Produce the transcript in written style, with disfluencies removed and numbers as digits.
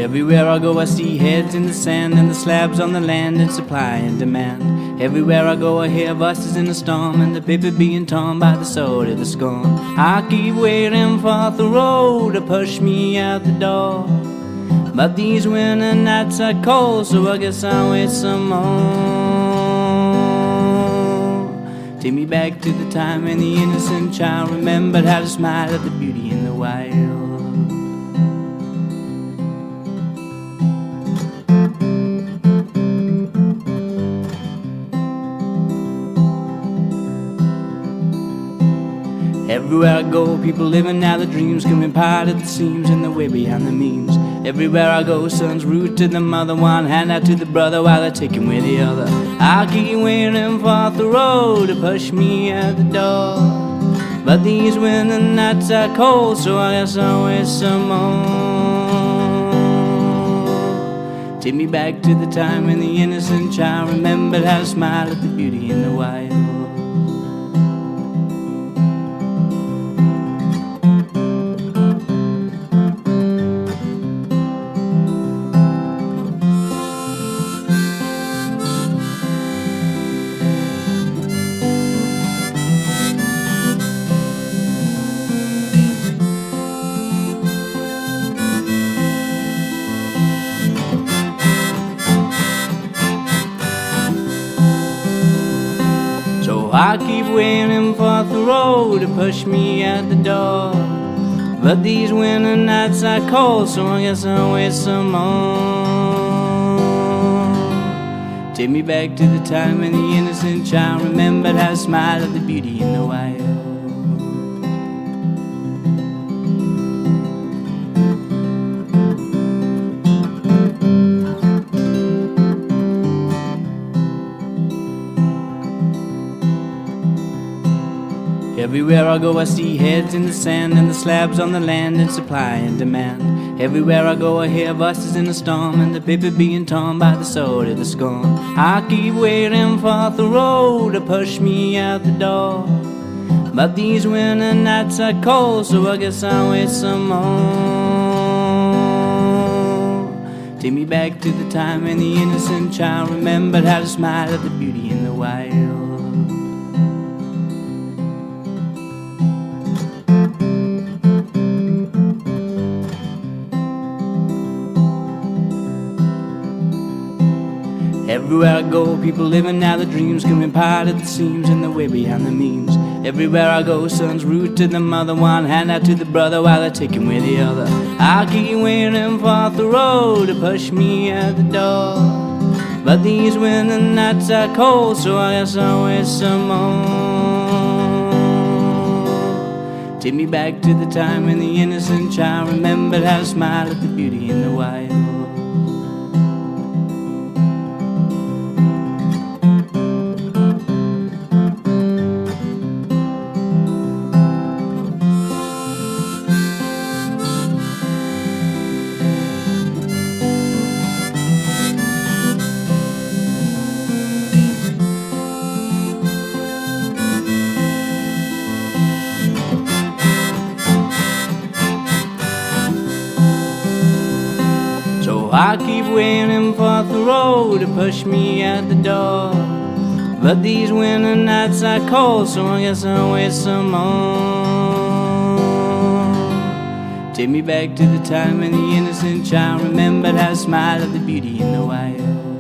Everywhere I go I see heads in the sand and the slabs on the land and supply and demand. Everywhere I go I hear voices in the storm and the paper being torn by the sword of the scorn. I keep waiting for the road to push me out the door, but these winter nights are cold, so I guess I'll wait some more. Take me back to the time when the innocent child remembered how to smile at the beauty in the wild. Everywhere I go, people living out their dreams, coming apart at the seams and the way behind the means. Everywhere I go, son's rude to the mother, one hand out to the brother while they're taking with the other. I keep waiting for the road to push me out the door, but these winter nights are cold, so I guess I'll wait some more. Take me back to the time when the innocent child remembered how to smile at the beauty in the wild. I keep waiting for the road to push me out the door, but these winter nights are cold, so I guess I'll wait some more. Take me back to the time when the innocent child remembered how to smile at the beauty in the wild. Everywhere I go I see heads in the sand and the slabs on the land and supply and demand. Everywhere I go I hear voices in the storm and the paper being torn by the sword of the scorn. I keep waiting for the road to push me out the door, but these winter nights are cold, so I guess I'll wait some more. Take me back to the time when the innocent child remembered how to smile at the beauty in the wild. Everywhere I go, people living out their dreams, coming apart at the seams and the way behind the means. Everywhere I go, son's rude to the mother, one hand out to the brother while they're taking with the other. I keep waiting for the road to push me out the door, but these winter nights are cold, so I guess I'll wait some more. Take me back to the time when the innocent child remembered how to smile at the beauty in the wild. I keep waiting for the road to push me out the door, but these winter nights are cold, so I guess I'll wait some more. Take me back to the time when the innocent child remembered how to smile at the beauty in the wild.